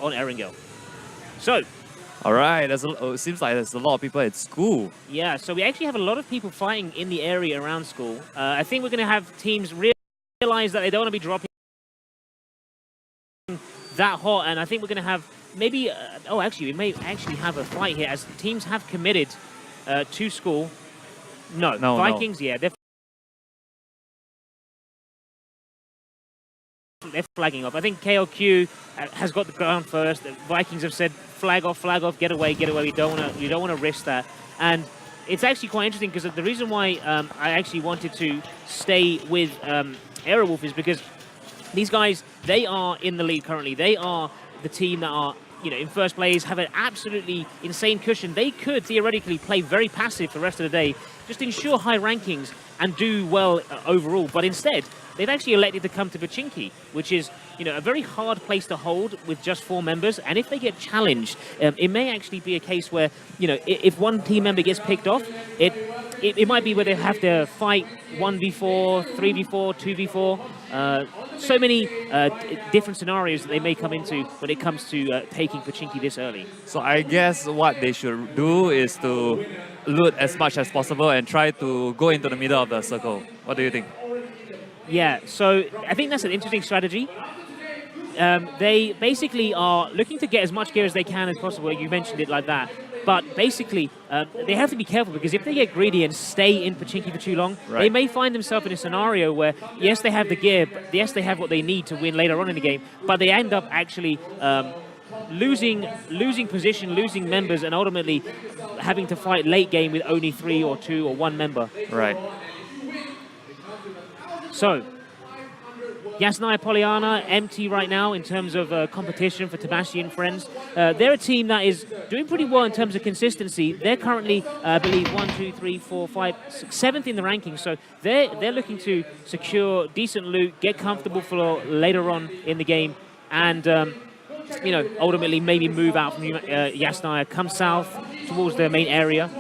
on Erangel. So, all right, it seems like there's a lot of people at school. Yeah, so we actually have a lot of people fighting in the area around school. I think we're going to have teams realize that they don't want to be dropping that hot, and I think we're going to have maybe... oh, actually, we may actually have a fight here as teams have committed to school. No, Vikings, yeah, they're flagging off. I think KLQ has got the ground first. The Vikings have said flag off, get away. We don't want to risk that. And it's actually quite interesting because the reason why I actually wanted to stay with Aerowolf is because these guys, they are in the lead currently. They are the team that are, in first place, have an absolutely insane cushion. They could theoretically play very passive for the rest of the day, just ensure high rankings and do well overall. But instead, they've actually elected to come to Pachinki, which is, a very hard place to hold with just 4 members. And if they get challenged, it may actually be a case where, if one team member gets picked off, it might be where they have to fight 1v4, 3v4, 2v4. So many different scenarios that they may come into when it comes to taking Pachinki this early. So I guess what they should do is to loot as much as possible and try to go into the middle of the circle. What do you think? Yeah, so I think that's an interesting strategy. They basically are looking to get as much gear as they can as possible. You mentioned it like that. But basically, they have to be careful because if they get greedy and stay in Pachinki for too long, they may find themselves in a scenario where, yes, they have the gear, but yes, they have what they need to win later on in the game, but they end up actually losing position, losing members, and ultimately having to fight late game with only 3 or 2 or 1 member. Right. So, Yasnaya Pollyanna empty right now in terms of competition for Tabashi and friends. They're a team that is doing pretty well in terms of consistency. They're currently, I believe, 1, 2, 3, 4, 5, 6, 7th in the rankings. So they're looking to secure decent loot, get comfortable for later on in the game, and ultimately maybe move out from Yasnaya, come south towards the main area.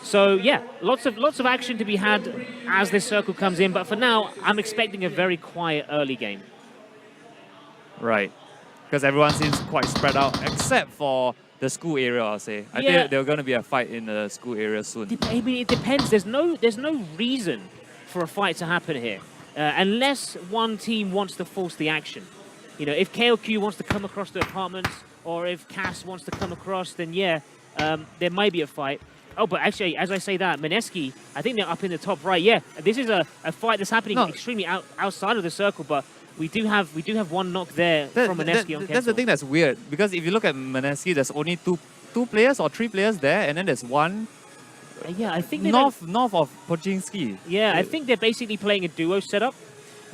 So yeah, lots of action to be had as this circle comes in. But for now, I'm expecting a very quiet early game. Right, because everyone seems quite spread out, except for the school area, I'll say. I think there's going to be a fight in the school area soon. I mean, it depends. There's no reason for a fight to happen here, unless one team wants to force the action. If KLQ wants to come across the apartments, or if Cass wants to come across, then yeah, there might be a fight. Oh, but actually, as I say that, Mineski, I think they're up in the top right. Yeah, this is a fight that's happening extremely outside of the circle, but we do have one knock there from Mineski on Kento. That's the thing that's weird, because if you look at Mineski, there's only two players or 3 players there, and then there's one yeah, I think north of Pochinski. Yeah, I think they're basically playing a duo setup.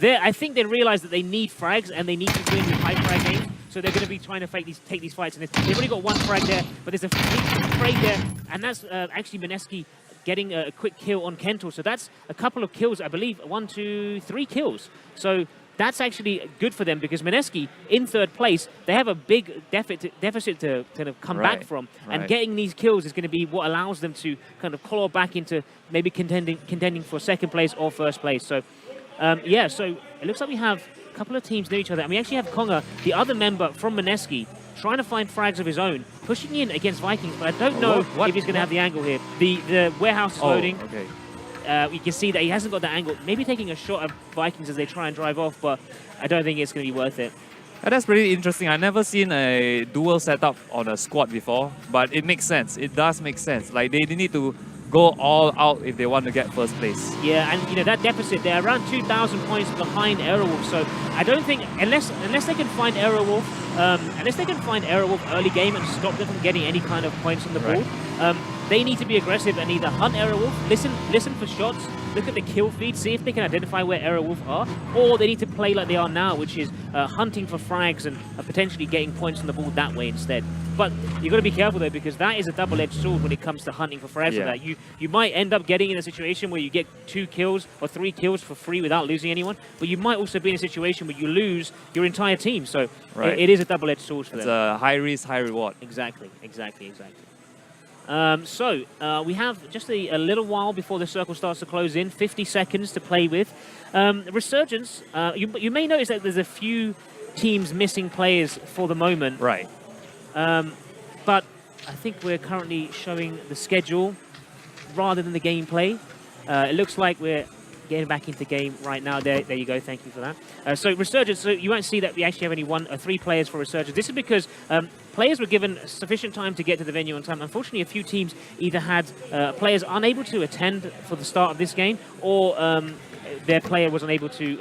I think they realize that they need frags, and they need to win with high frag games. So they're going to be trying to take these fights. And they've only got 1 frag there, but there's a frag there. And that's actually Mineski getting a quick kill on Kento. So that's a couple of kills, I believe. 1, 2, 3 kills. So that's actually good for them because Mineski, in 3rd place, they have a big deficit to kind of come back from. And getting these kills is going to be what allows them to kind of claw back into maybe contending for 2nd place or 1st place. So, yeah, so it looks like we have a couple of teams near each other. And we actually have Konga, the other member from Mineski, trying to find frags of his own, pushing in against Vikings, but I don't know if he's going to have the angle here. The warehouse is loading. Okay. You can see that he hasn't got that angle. Maybe taking a shot at Vikings as they try and drive off, but I don't think it's going to be worth it. That's pretty interesting. I've never seen a dual setup on a squad before, but it makes sense. It does make sense. Like, they need to go all out if they want to get 1st place. Yeah, and that deficit, they're around 2,000 points behind Aerowolf. So I don't think, unless they can find Aerowolf, early game and stop them from getting any kind of points on the board, they need to be aggressive and either hunt Aerowolf, listen for shots, look at the kill feed, see if they can identify where Aerowolf are, or they need to play like they are now, which is hunting for frags and potentially getting points on the board that way instead. But you've got to be careful though, because that is a double-edged sword when it comes to hunting for frags. Yeah. That you might end up getting in a situation where you get 2 kills or 3 kills for free without losing anyone, but you might also be in a situation where you lose your entire team. So it is a double-edged sword for them. It's a high risk, high reward. Exactly. So we have just a little while before the circle starts to close in, 50 seconds to play with. Resurgence, you may notice that there's a few teams missing players for the moment. Right. But I think we're currently showing the schedule rather than the gameplay. It looks like we're getting back into game right now. There you go. Thank you for that. So Resurgence, so you won't see that we actually have only 3 players for Resurgence. This is because players were given sufficient time to get to the venue on time. Unfortunately, a few teams either had players unable to attend for the start of this game, or their player was unable to,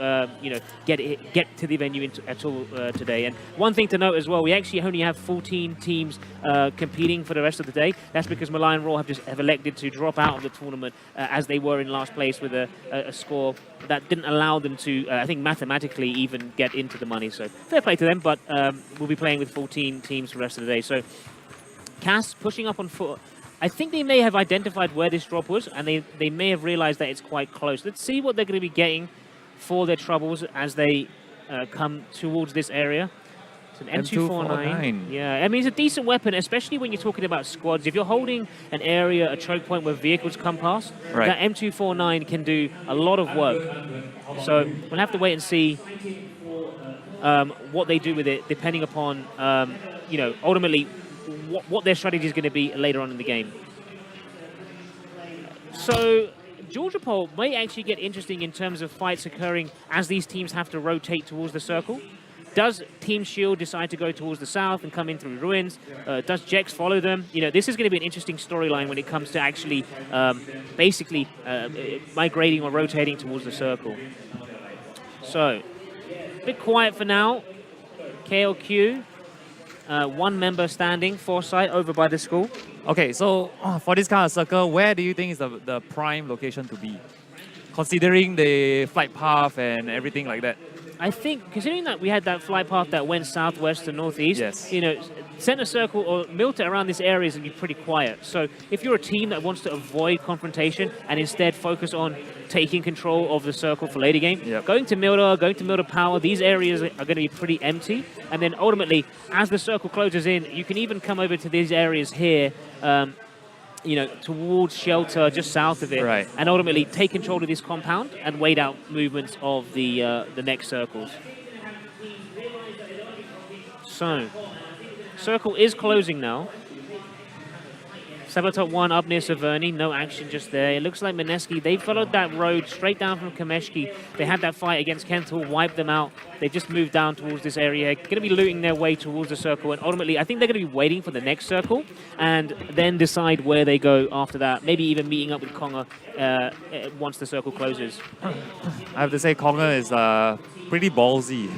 get to the venue at all today. And one thing to note as well, we actually only have 14 teams competing for the rest of the day. That's because Malayan Raw have elected to drop out of the tournament as they were in last place with a score that didn't allow them to, I think, mathematically even get into the money. So fair play to them, but we'll be playing with 14 teams for the rest of the day. So Cass pushing up on foot. I think they may have identified where this drop was, and they may have realized that it's quite close. Let's see what they're going to be getting for their troubles as they come towards this area. It's an M249. Yeah, I mean, it's a decent weapon, especially when you're talking about squads. If you're holding an area, a choke point where vehicles come past, right, that M249 can do a lot of work. So we'll have to wait and see what they do with it, depending upon, ultimately, what their strategy is going to be later on in the game. So Georgia Pole may actually get interesting in terms of fights occurring as these teams have to rotate towards the circle. Does Team Shield decide to go towards the south and come in through ruins? Does Jex follow them? This is going to be an interesting storyline when it comes to actually basically migrating or rotating towards the circle. So, a bit quiet for now. KLQ. 1 member standing, Foresight over by the school. Okay, so for this kind of circle, where do you think is the prime location to be? Considering the flight path and everything like that. I think, considering that we had that flight path that went southwest to northeast, yes, center circle or Milta around this area is going to be pretty quiet. So if you're a team that wants to avoid confrontation and instead focus on taking control of the circle for later game, yep, going to Milta Power, these areas are going to be pretty empty. And then ultimately, as the circle closes in, you can even come over to these areas here, towards shelter just south of it, right, and ultimately take control of this compound and wait out movements of the next circles. So, circle is closing now. Saboteur 1 up near Severny, no action just there. It looks like Mineski, they followed that road straight down from Kameshki. They had that fight against Kental, wiped them out. They just moved down towards this area, going to be looting their way towards the circle. And ultimately, I think they're going to be waiting for the next circle and then decide where they go after that. Maybe even meeting up with Konga once the circle closes. I have to say, Konga is pretty ballsy.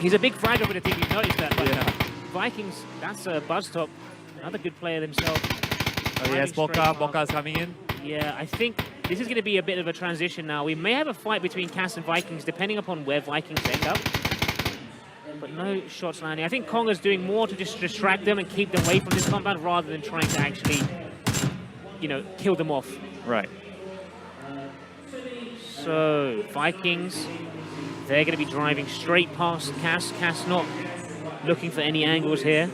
He's a big fragger for the team, you've noticed that. But yeah. Vikings, that's Buzztop, another good player themselves. Oh, yes, Boca is coming in. Yeah, I think this is going to be a bit of a transition now. We may have a fight between Cass and Vikings, depending upon where Vikings end up. But no shots landing. I think Konga's doing more to just distract them and keep them away from this compound rather than trying to actually, kill them off. Right. So, Vikings, they're going to be driving straight past Cass. Cass not looking for any angles here.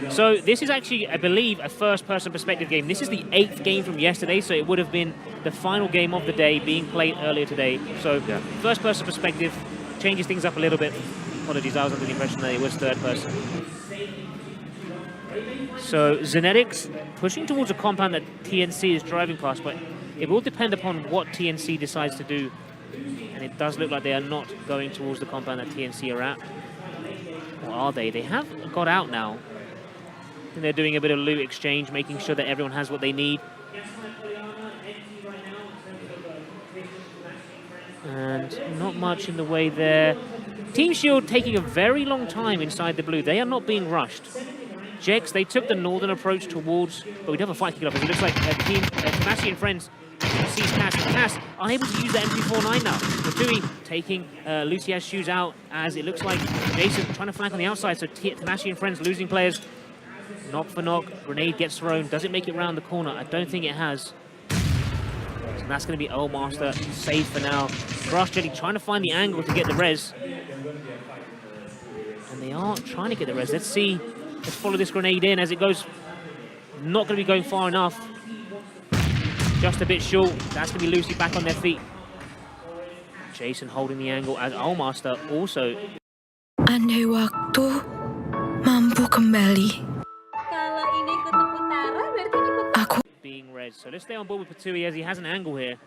So this is actually, I believe, a first-person perspective game. This is the 8th game from yesterday, so it would have been the final game of the day being played earlier today. So yeah, first-person perspective changes things up a little bit. Apologies, I was under the impression that it was third-person. So Zenetics pushing towards a compound that TNC is driving past, but it will depend upon what TNC decides to do. And it does look like they are not going towards the compound that TNC are at. Or are they? They have got out now. I think they're doing a bit of loot exchange, making sure that everyone has what they need. And not much in the way there. Team Shield taking a very long time inside the blue. They are not being rushed. Jex, they took the northern approach towards, but we do have a fight kicking off. It looks like Team Tamashi and friends sees Cass. Cass unable to use the MP49 now. Matui taking Lucia's shoes out as it looks like Jason trying to flank on the outside. So Tamashi and friends losing players. Knock for knock, grenade gets thrown. Does it make it round the corner? I don't think it has. So that's going to be Old Master safe for now. Grass Jelly trying to find the angle to get the res. And they are trying to get the res. Let's see. Let's follow this grenade in as it goes. Not going to be going far enough. Just a bit short. That's going to be Lucy back on their feet. Jason holding the angle as Master also. Andai waktu mampu kembali, Kalau ini kutub utara, berarti ini kutub aku Being red. So let's stay on board with Pubg as he has an angle here.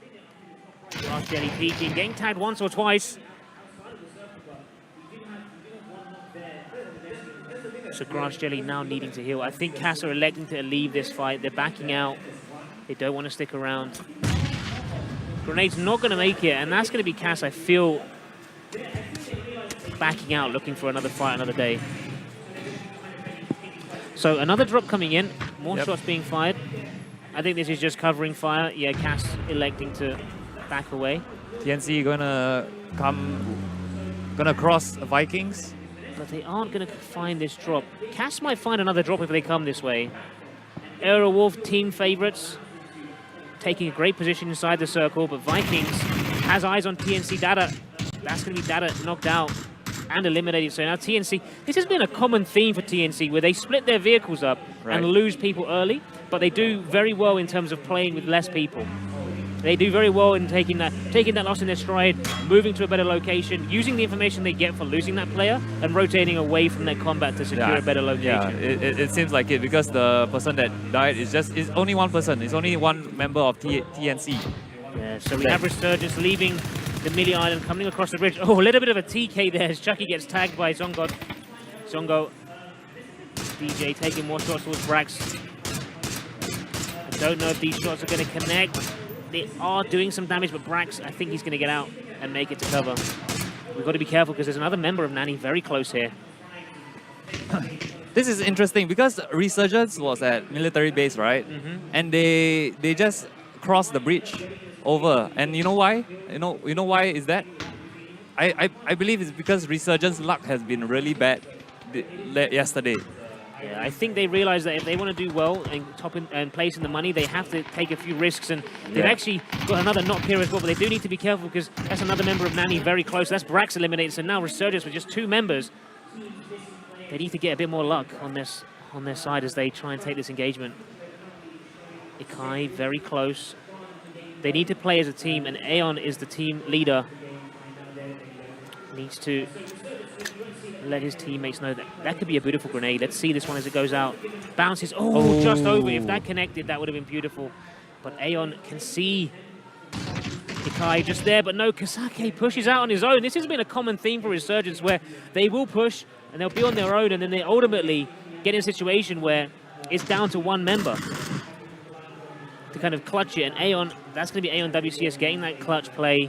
Grass Jelly peeking, getting tagged once or twice. So Grass Jelly now needing to heal. I think Cass are electing to leave this fight. They're backing out. They don't want to stick around. Grenade's not going to make it, and that's going to be Cass, I feel, backing out, looking for another fight another day. So another drop coming in, more shots being fired. I think this is just covering fire. Yeah, Cass electing to back away. TNC gonna cross Vikings. But they aren't going to find this drop. Cass might find another drop if they come this way. Aerowolf, team favorites, taking a great position inside the circle, but Vikings has eyes on TNC. Data, that's going to be Data knocked out and eliminated. So now TNC, this has been a common theme for TNC where they split their vehicles up and lose people early, but they do very well in terms of playing with less people. They do very well in taking that loss in their stride, moving to a better location, using the information they get for losing that player, and rotating away from their combat to secure a better location. Yeah, it seems like it because the person that died is only one person. It's only one member of TNC. Yeah, so we have Resurgence leaving the Millie Island, coming across the bridge. Oh, a little bit of a TK there as Chucky gets tagged by Zongo. Zongo, DJ taking more shots towards Brax. I don't know if these shots are going to connect. They are doing some damage, but Brax, I think he's going to get out and make it to cover. We've got to be careful because there's another member of Nani very close here. This is interesting because Resurgence was at military base, right? And they just crossed the bridge over. And you know why? You know why is that? I believe it's because Resurgence luck has been really bad yesterday. Yeah, I think they realize that if they want to do well and place in the money, they have to take a few risks. And they've actually got another knock here as well, but they do need to be careful because that's another member of Nani very close. That's Brax eliminated. So now Resurgence with just 2 members. They need to get a bit more luck on their side as they try and take this engagement. Ikai very close. They need to play as a team, and Aeon is the team leader. Needs to let his teammates know that that could be a beautiful grenade. Let's see this one as it goes out. Bounces, just over. If that connected, that would have been beautiful. But Aeon can see Ikai just there, but no, Kasake pushes out on his own. This has been a common theme for Resurgence where they will push and they'll be on their own, and then they ultimately get in a situation where it's down to one member to kind of clutch it. And Aeon, that's going to be Aeon WCS getting that clutch play,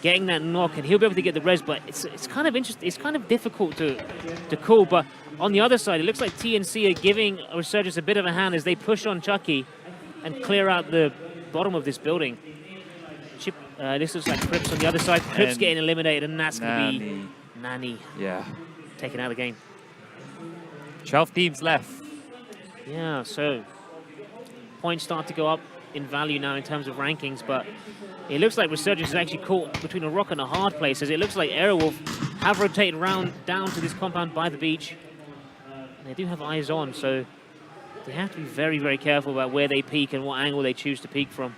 getting that knock, and he'll be able to get the res, but it's kind of interesting. It's kind of difficult to call. But on the other side, it looks like TNC are giving Resurgence a bit of a hand as they push on Chucky and clear out the bottom of this building. This looks like Crips on the other side. Crips getting eliminated, and that's going to be Nani. Yeah. Taken out of the game. 12 teams left. Yeah, so points start to go up in value now in terms of rankings, but it looks like Resurgence is actually caught between a rock and a hard place, as it looks like Aerowolf have rotated around down to this compound by the beach. And they do have eyes on, so they have to be very, very careful about where they peek and what angle they choose to peek from.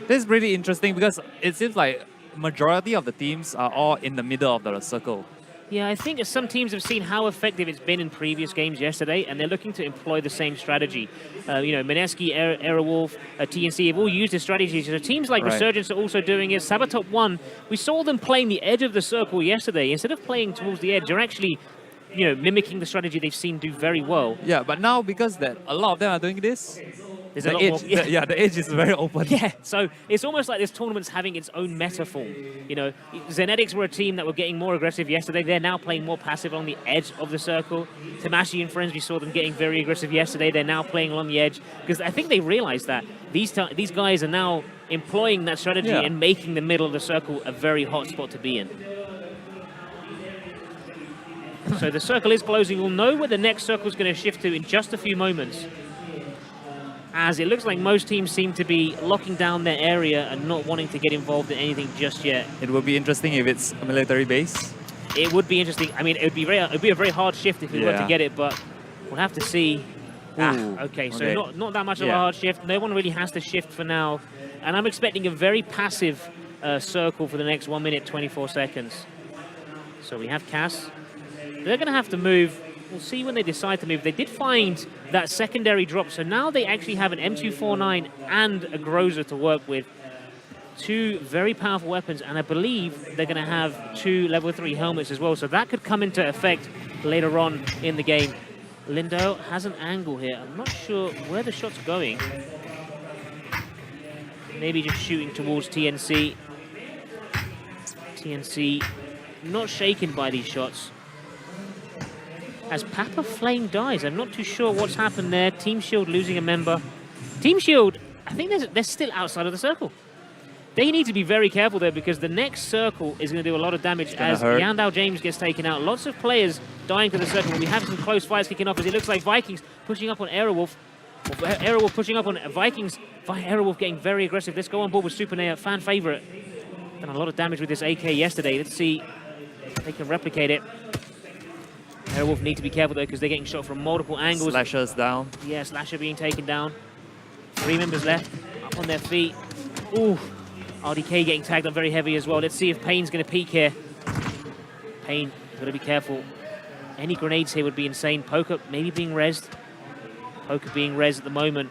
This is really interesting because it seems like majority of the teams are all in the middle of the circle. Yeah, I think some teams have seen how effective it's been in previous games yesterday, and they're looking to employ the same strategy. Mineski, Aerowolf, TNC have all used this strategy. So teams like Resurgence are also doing it. Sabatop 1, we saw them playing the edge of the circle yesterday. Instead of playing towards the edge, they're actually, mimicking the strategy they've seen do very well. Yeah, but now because that a lot of them are doing this, there's a lot more. The edge is very open. Yeah, so it's almost like this tournament's having its own metaphor. Zenetics were a team that were getting more aggressive yesterday. They're now playing more passive on the edge of the circle. Tamashi and friends, we saw them getting very aggressive yesterday. They're now playing along the edge because I think they realize that these guys are now employing that strategy and making the middle of the circle a very hot spot to be in. So the circle is closing. We'll know where the next circle is going to shift to in just a few moments, as it looks like most teams seem to be locking down their area and not wanting to get involved in anything just yet. It would be interesting if it's a military base. It would be interesting. I mean, it would be a very hard shift if we were to get it, but we'll have to see. Not that much of a hard shift. No one really has to shift for now, and I'm expecting a very passive circle for the next 1 minute, 24 seconds. So we have Cass. They're going to have to move. We'll see when they decide to move. They did find that secondary drop, so now they actually have an M249 and a Groza to work with. Two very powerful weapons, and I believe they're going to have 2 level 3 helmets as well, so that could come into effect later on in the game. Lindo has an angle here. I'm not sure where the shot's going. Maybe just shooting towards TNC. TNC not shaken by these shots. As Papa Flame dies, I'm not too sure what's happened there. Team Shield losing a member. Team Shield, I think they're still outside of the circle. They need to be very careful there because the next circle is going to do a lot of damage as Yandao James gets taken out. Lots of players dying to the circle. We have some close fights kicking off as it looks like Vikings pushing up on Aerowolf. Aerowolf pushing up on Vikings. Aerowolf getting very aggressive. Let's go on board with Supernea, fan favorite. Done a lot of damage with this AK yesterday. Let's see if they can replicate it. Aerowolf need to be careful though because they're getting shot from multiple angles. Slasher's down. Yeah, Slasher being taken down. 3 members left, up on their feet. Ooh, RDK getting tagged up very heavy as well. Let's see if Payne's going to peek here. Payne, got to be careful. Any grenades here would be insane. Poker maybe being rezzed. Poker being rezzed at the moment.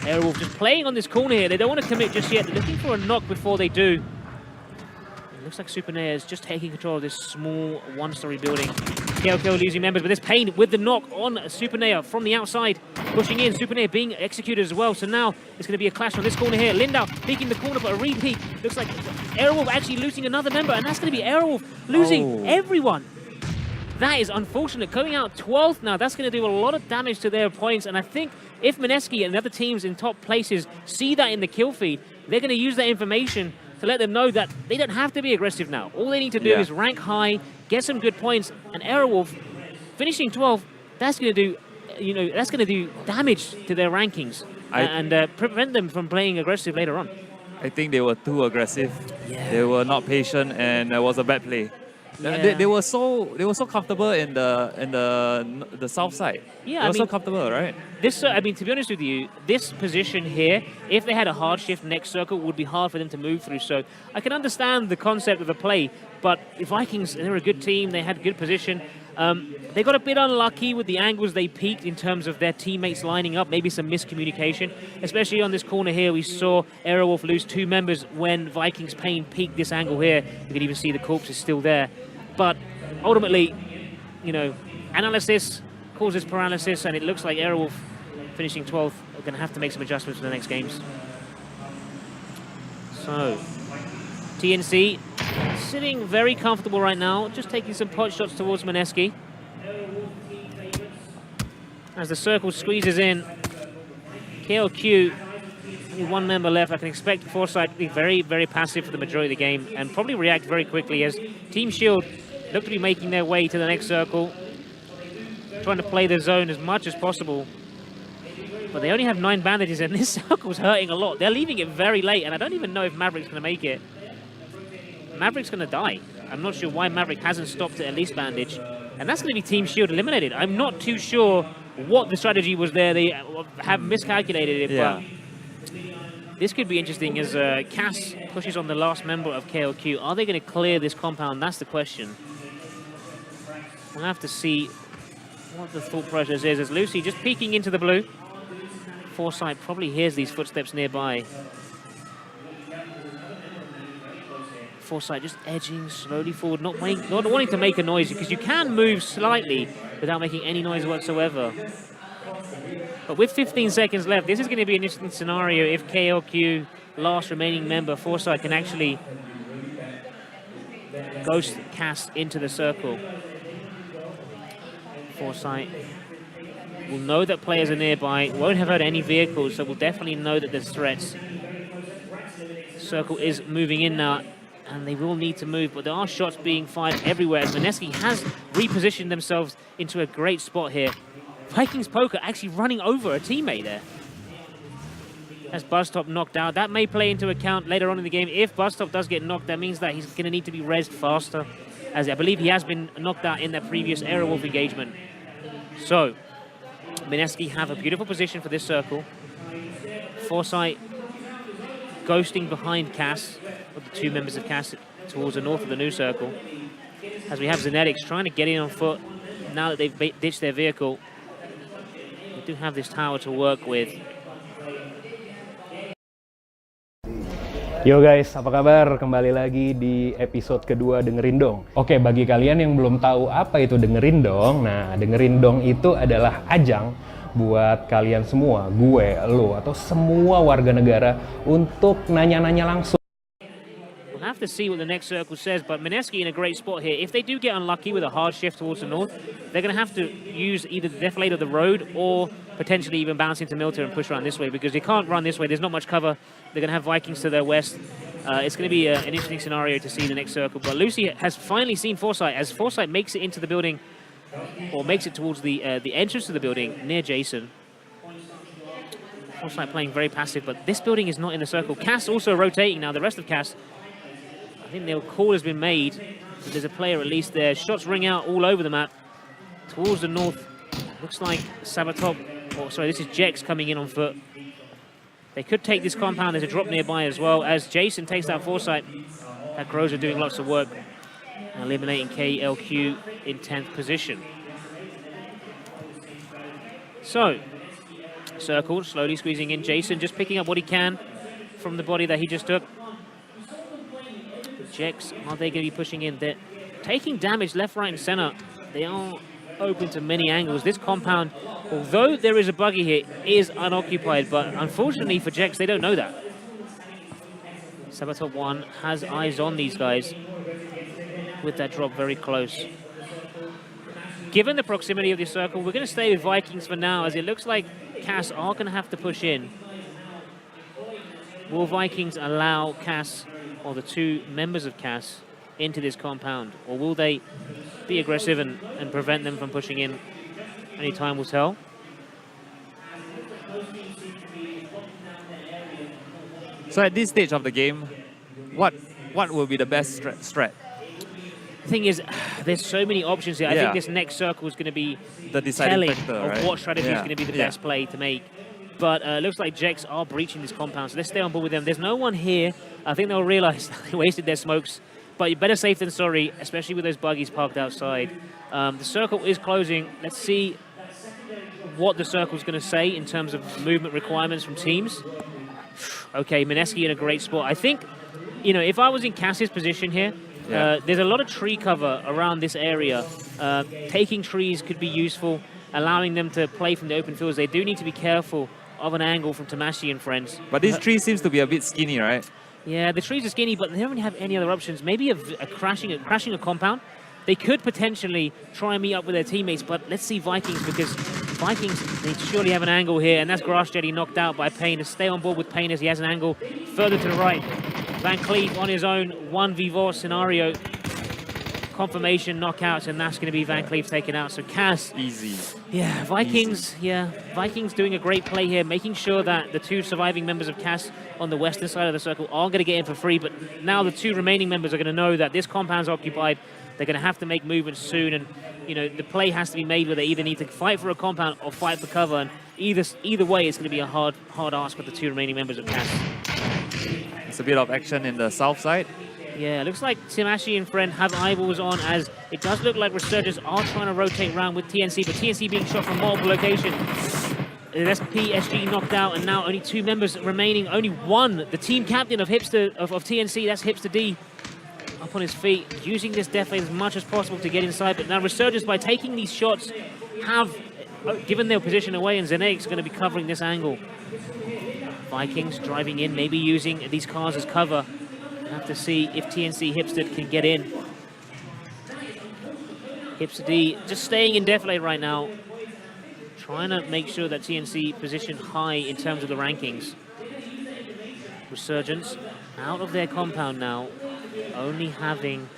Aerowolf just playing on this corner here. They don't want to commit just yet. They're looking for a knock before they do. It looks like Supernea is just taking control of this small 1-story building. KLK losing members, but there's Payne with the knock on Supernea from the outside, pushing in. Supernea being executed as well, so now it's going to be a clash on this corner here. Lindau peeking the corner, but a re-peek. Looks like Aerowolf actually losing another member, and that's going to be Aerowolf losing everyone. That is unfortunate. Going out 12th now, that's going to do a lot of damage to their points, and I think if Mineski and other teams in top places see that in the kill feed, they're going to use that information to let them know that they don't have to be aggressive now. All they need to do is rank high, get some good points, and Aerowolf finishing 12th, that's going to do, that's going to do damage to their rankings and prevent them from playing aggressive later on. I think they were too aggressive. Yeah. They were not patient, and it was a bad play. Yeah. They were so comfortable in the south side. Yeah, they were so comfortable, right? This, I mean, to be honest with you, this position here, if they had a hard shift next circle, would be hard for them to move through. So I can understand the concept of the play, but the Vikings, they're a good team. They had good position. They got a bit unlucky with the angles they peaked in terms of their teammates lining up, maybe some miscommunication. Especially on this corner here, we saw Aerowolf lose 2 members when Vikings Payne peaked this angle here. You can even see the corpse is still there. But ultimately, analysis causes paralysis, and it looks like Aerowolf finishing 12th are going to have to make some adjustments for the next games. So, TNC sitting very comfortable right now, just taking some pot shots towards Mineski. As the circle squeezes in, KLQ, only 1 member left. I can expect Foresight to be very, very passive for the majority of the game and probably react very quickly as Team Shield look to be making their way to the next circle, trying to play the zone as much as possible. But they only have 9 bandages, and this circle's hurting a lot. They're leaving it very late, and I don't even know if Maverick's going to make it. Maverick's going to die. I'm not sure why Maverick hasn't stopped at least bandage. And that's going to be Team Shield eliminated. I'm not too sure what the strategy was there. They have miscalculated it, but this could be interesting as Cass pushes on the last member of KLQ. Are they going to clear this compound? That's the question. We'll have to see what the thought process is as Lucy just peeking into the blue. Foresight probably hears these footsteps nearby. Foresight just edging slowly forward, not wanting to make a noise, because you can move slightly without making any noise whatsoever. But with 15 seconds left, this is going to be an interesting scenario if KLQ, last remaining member, Foresight, can actually ghost Cass into the circle. Foresight will know that players are nearby, won't have heard any vehicles, so will definitely know that there's threats. Circle is moving in now, and they will need to move, but there are shots being fired everywhere as Mineski has repositioned themselves into a great spot here. Vikings Poker actually running over a teammate there. As Buzztop knocked out. That may play into account later on in the game. If Buzztop does get knocked, that means that he's going to need to be rezzed faster, as I believe he has been knocked out in that previous Aerowolf engagement. So, Mineski have a beautiful position for this circle. Foresight ghosting behind Cass. of the two members of CAS towards the north of the new circle. As we have Zenetics trying to get in on foot now that they've ditched their vehicle. They do have this tower to work with. Yo guys, apa kabar? Kembali lagi di episode kedua Dengerin Dong. Oke, bagi kalian yang belum tahu apa itu Dengerin Dong, nah Dengerin Dong itu adalah ajang buat kalian semua, gue, lo, atau semua warga negara untuk nanya-nanya langsung. We'll have to see what the next circle says, but Mineski in a great spot here. If they do get unlucky with a hard shift towards the north, they're going to have to use either the deflate of the road or potentially even bounce into Milter and push around this way, because they can't run this way. There's not much cover. They're going to have Vikings to their west. It's going to be an interesting scenario to see the next circle. But Lucy has finally seen Foresight as Foresight makes it into the building, or makes it towards the entrance to the building near Jason. Foresight playing very passive, but this building is not in the circle. CAS also rotating now. The rest of CAS, I think the call has been made. But there's a player at least there. Shots ring out all over the map. Towards the north, looks like Sabatop, or sorry, this is Jex coming in on foot. They could take this compound. There's a drop nearby as well. As Jason takes out Foresight, that Groza doing lots of work, eliminating KLQ in 10th position. So, circle slowly squeezing in. Jason just picking up what he can from the body that he just took. Jex, are they going to be pushing in? They're taking damage left, right, and center. They are open to many angles. This compound, although there is a buggy here, is unoccupied, but unfortunately for Jex, they don't know that. Sabatop 1 has eyes on these guys with that drop very close. Given the proximity of this circle, we're going to stay with Vikings for now, as it looks like CAS are going to have to push in. Will Vikings allow CAS, or the two members of CAS, into this compound, or will they be aggressive and prevent them from pushing in? Only time will tell. So at this stage of the game, what will be the best strat? The thing is, there's so many options here. I think this next circle is going to be The deciding telling factor, of right? what strategy is going to be the best play to make. But it looks like Jex are breaching this compound, so let's stay on board with them. There's no one here. I think they'll realize they wasted their smokes. But better safe than sorry, especially with those buggies parked outside. The circle is closing. Let's see what the circle's going to say in terms of movement requirements from teams. Okay, Mineski in a great spot. I think, you know, if I was in CAS's position here, there's a lot of tree cover around this area. Taking trees could be useful, allowing them to play from the open fields. They do need to be careful of an angle from Tamashi and friends. But this tree seems to be a bit skinny, right? Yeah, the trees are skinny, but they don't really have any other options. Maybe crashing a compound. They could potentially try and meet up with their teammates, but let's see Vikings, because Vikings, they surely have an angle here, and that's Grass Jetty knocked out by Payne. To stay on board with Payne as he has an angle further to the right. Van Cleef on his own, 1v4 scenario. Confirmation knockouts, and that's going to be Van Cleef taken out. So CAS, Easy. yeah, Vikings, Vikings doing a great play here, making sure that the two surviving members of CAS on the western side of the circle are going to get in for free, but now the two remaining members are going to know that this compound's occupied. They're going to have to make movements soon, and you know the play has to be made where they either need to fight for a compound or fight for cover, and either way it's going to be a hard ask for the two remaining members of CAS. It's a bit of action in the south side. Yeah, it looks like Timashi and friend have eyeballs on, as it does look like Resurgence are trying to rotate around with TNC, but TNC being shot from multiple locations. SP, SG knocked out, and now only two members remaining. Only one, the team captain of Hipster of TNC, that's Hipster D, up on his feet, using this deflate as much as possible to get inside. But now Resurgence, by taking these shots, have given their position away, and Zenetic's going to be covering this angle. Vikings driving in, maybe using these cars as cover. Have to see if TNC Hipster can get in. Hipster D just staying in deflate right now, trying to make sure that TNC position high in terms of the rankings. Resurgence out of their compound now, only having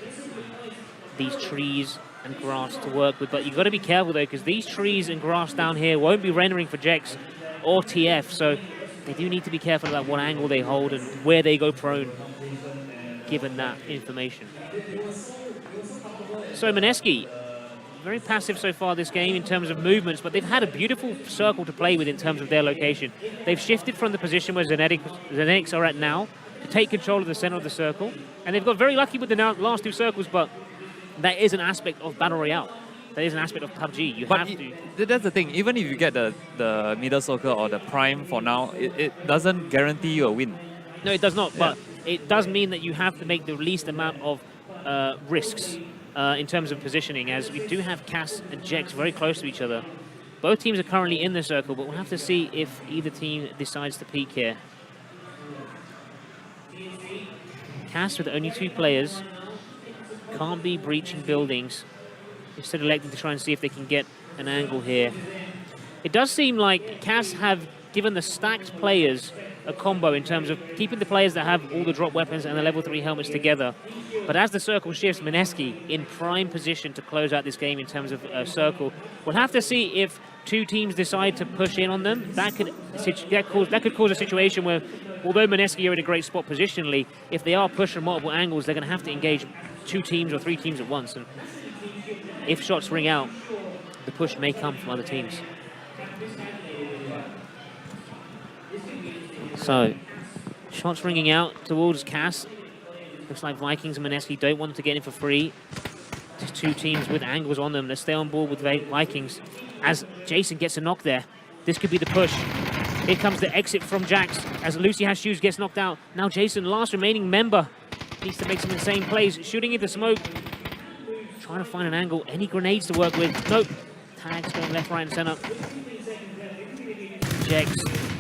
these trees and grass to work with. But you've got to be careful though, because these trees and grass down here won't be rendering for Jex or TF, so they do need to be careful about what angle they hold and where they go prone, given that information. So Mineski, very passive so far this game in terms of movements, but they've had a beautiful circle to play with in terms of their location. They've shifted from the position where Zenetics are at now take control of the center of the circle. And they've got very lucky with the last 2 circles, but that is an aspect of Battle Royale. That is an aspect of PUBG. You have to. That's the thing. Even if you get the middle circle or the prime for now, it doesn't guarantee you a win. No, it does not. But it does mean that you have to make the least amount of risks in terms of positioning, as we do have Cass and Jex very close to each other. Both teams are currently in the circle, but we'll have to see if either team decides to peek here. Cass with only 2 players can't be breaching buildings. Instead electing to try and see if they can get an angle here. It does seem like Cass have given the stacked players a combo in terms of keeping the players that have all the drop weapons and the level 3 helmets together. But as the circle shifts, Mineski in prime position to close out this game in terms of circle. We'll have to see if 2 teams decide to push in on them. That could cause a situation where, although Mineski are in a great spot positionally, if they are pushed from multiple angles, they're going to have to engage 2 teams or 3 teams at once. And if shots ring out, the push may come from other teams. So, shots ringing out towards Cass. Looks like Vikings and Mineski don't want to get in for free. Just 2 teams with angles on them. Let's stay on board with Vikings. As Jason gets a knock there, this could be the push. Here comes the exit from Jax as Lucy Has Shoes gets knocked out. Now Jason, last remaining member, needs to make some insane plays. Shooting into smoke. Trying to find an angle. Any grenades to work with? Nope. Tags going left, right, and center. Jex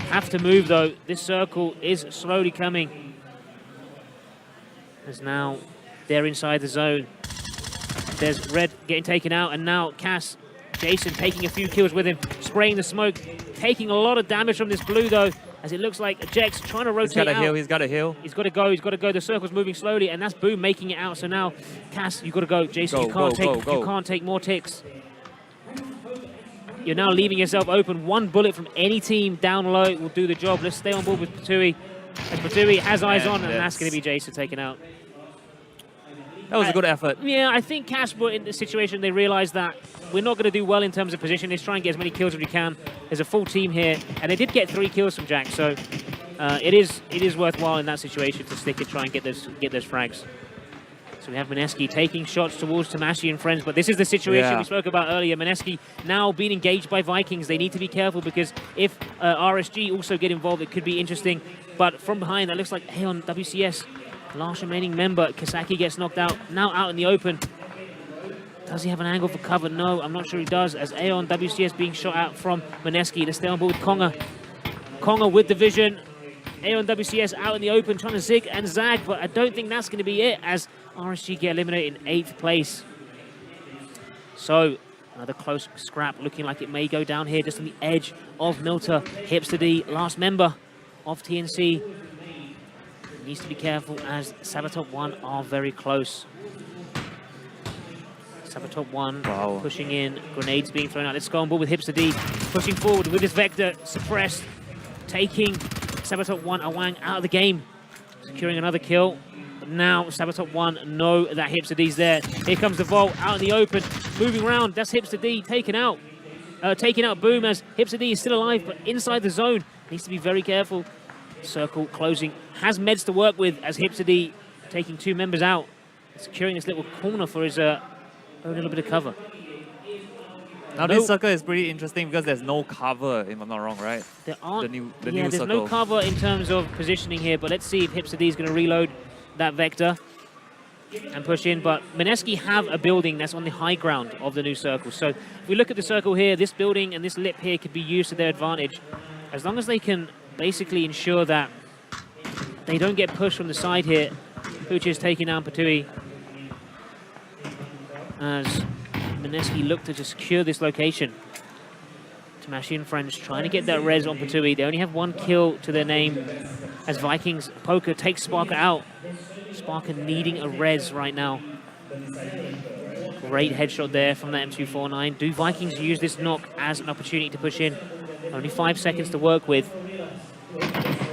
have to move though. This circle is slowly coming. As now they're inside the zone. There's Red getting taken out, and now Cass, Jason taking a few kills with him, spraying the smoke, taking a lot of damage from this blue though, as it looks like Jex trying to rotate out. He's got to heal. He's got to go. The circle's moving slowly, and that's Boom making it out. So now, Cass, you've got to go. Jason, you can't take more ticks. You're now leaving yourself open. 1 bullet from any team down low will do the job. Let's stay on board with Pubg. As Pubg has eyes on, and that's going to be Jason taken out. That was a good effort. Yeah, I think Cass were in the situation they realized that we're not going to do well in terms of position. Let's try and get as many kills as we can. There's a full team here, and they did get 3 kills from Jack, so it is worthwhile in that situation to stick and try and get those frags. So we have Mineski taking shots towards Tamashi and friends, but this is the situation we spoke about earlier. Mineski now being engaged by Vikings. They need to be careful because if RSG also get involved, it could be interesting. But from behind, that looks like Aeon WCS. Last remaining member, Kisaki gets knocked out, now out in the open. Does he have an angle for cover? No, I'm not sure he does, as Aeon WCS being shot out from Mineski. Let's stay on board with Konga. Konga with the vision. Aeon WCS out in the open, trying to zig and zag, but I don't think that's going to be it, as RSG get eliminated in 8th place. So, another close scrap, looking like it may go down here, just on the edge of Milta. Hipster D, last member of TNC. Needs to be careful as Sabatop 1 are very close. Sabatop 1 pushing in, grenades being thrown out. Let's go on board with Hipster D, pushing forward with his Vector, suppressed, taking Sabatop 1 Awang out of the game, securing another kill. But now Sabatop 1 know that Hipster D's there. Here comes the Vault out in the open, moving around. That's Hipster D taken out Boom, as Hipster D is still alive, but inside the zone. Needs to be very careful. Circle closing, has meds to work with as Hipster D taking 2 members out, securing this little corner for his own little bit of cover. Now this circle is pretty interesting because there's no cover, if I'm not wrong, right? There aren't. The new there's circle. no cover in terms of positioning here, but let's see if Hipster D is going to reload that Vector and push in. But Mineski have a building that's on the high ground of the new circle. So if we look at the circle here, this building and this lip here could be used to their advantage. As long as they can basically ensure that they don't get pushed from the side here. Pooch is taking down Patui as Mineski look to just secure this location. Tamashi and friends trying to get that res on Patui. They only have 1 kill to their name as Vikings Poker takes Sparker out. Sparker needing a res right now. Great headshot there from that M249. Do Vikings use this knock as an opportunity to push in? Only 5 seconds to work with.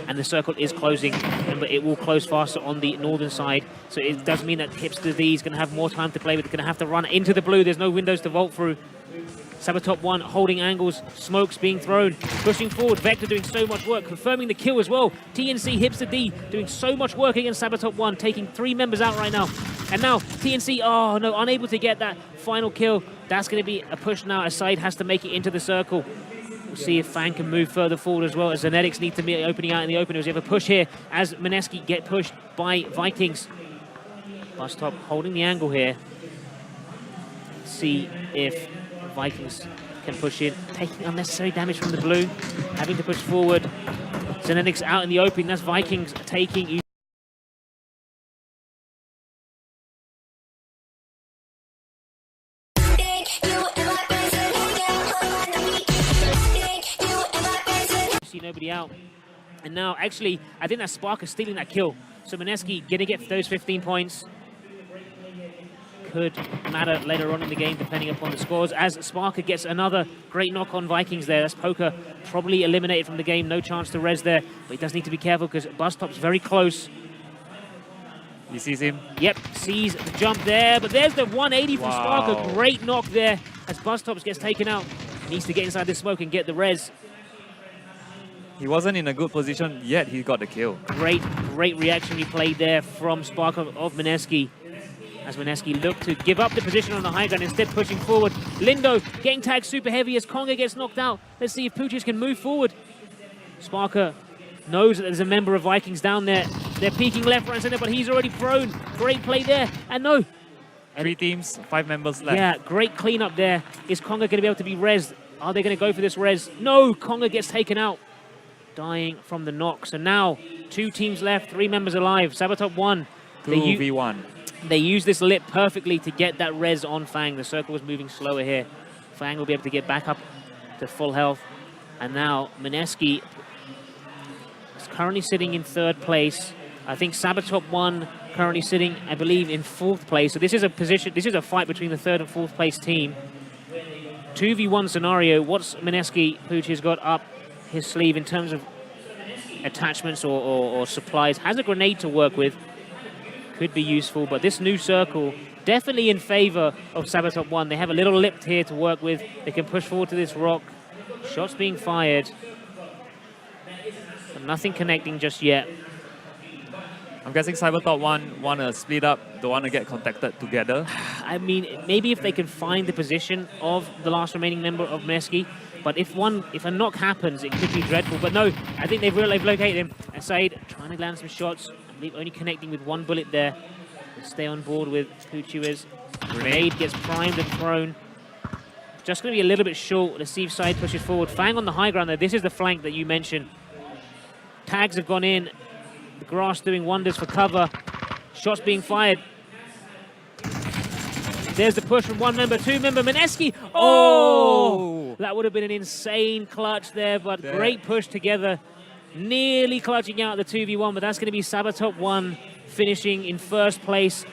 And the circle is closing, but it will close faster on the northern side. So it does mean that Hipster D is going to have more time to play with. They're going to have to run into the blue. There's no windows to vault through. Sabatop 1 holding angles, smokes being thrown, pushing forward. Vector doing so much work, confirming the kill as well. TNC Hipster D doing so much work against Sabatop 1, taking 3 members out right now. And now TNC, oh no, unable to get that final kill. That's going to be a push now. Aside has to make it into the circle. We'll see if Fang can move further forward as well, as Zenetics need to be opening out in the open. As we have a push here as Mineski get pushed by Vikings. Bustop holding the angle here. See if Vikings can push in, taking unnecessary damage from the blue, having to push forward. Zenetics out in the open, that's Vikings taking. See nobody out. And now, actually, I think that Sparker stealing that kill. So Mineski gonna get those 15 points. Could matter later on in the game, depending upon the scores, as Sparker gets another great knock on Vikings there. That's Poker probably eliminated from the game. No chance to res there, but he does need to be careful because Bustop's very close. He sees him. Yep, sees the jump there, but there's the 180 from Sparker. Great knock there as Bustops gets taken out. Needs to get inside the smoke and get the res. He wasn't in a good position, yet he got the kill. Great reaction played there from Sparker of Mineski. As Mineski looked to give up the position on the high ground, instead pushing forward. Lindo getting tagged super heavy as Konga gets knocked out. Let's see if Pubg can move forward. Sparker knows that there's a member of Vikings down there. They're peeking left, right, and center, but he's already prone. Great play there, and no. 3 teams, 5 members left. Yeah, great cleanup there. Is Konga going to be able to be rezzed? Are they going to go for this res? No, Konga gets taken out, dying from the knock. So now, 2 teams left, 3 members alive. Sabatop 1. 2v1. They use this lip perfectly to get that res on Fang. The circle was moving slower here. Fang will be able to get back up to full health. And now Mineski is currently sitting in 3rd place. I think Sabatop 1 currently sitting, I believe, in 4th place. So this is a position, this is a fight between the 3rd and 4th place team. 2v1 scenario. What's Mineski Pooch has got up his sleeve in terms of attachments or supplies? Has a grenade to work with. Could be useful, but this new circle definitely in favor of Sabatop 1. They have a little lip here to work with. They can push forward to this rock. Shots being fired, but nothing connecting just yet. I'm guessing Sabatop 1 want to split up, don't want to get contacted together. I mean, maybe if they can find the position of the last remaining member of Mineski, but if a knock happens, it could be dreadful. But no, I think they've located him. Aside trying to land some shots. I believe only connecting with 1 bullet there. Let's stay on board with Puchiwis. Grenade gets primed and thrown. Just going to be a little bit short. Let's see if Side pushes forward. Fang on the high ground there. This is the flank that you mentioned. Tags have gone in. The grass doing wonders for cover. Shots being fired. There's the push from 1 member, 2 member, Mineski. Oh! That would have been an insane clutch there, but great push together. Nearly clutching out the 2v1, but that's going to be Sabatop 1 finishing in 1st place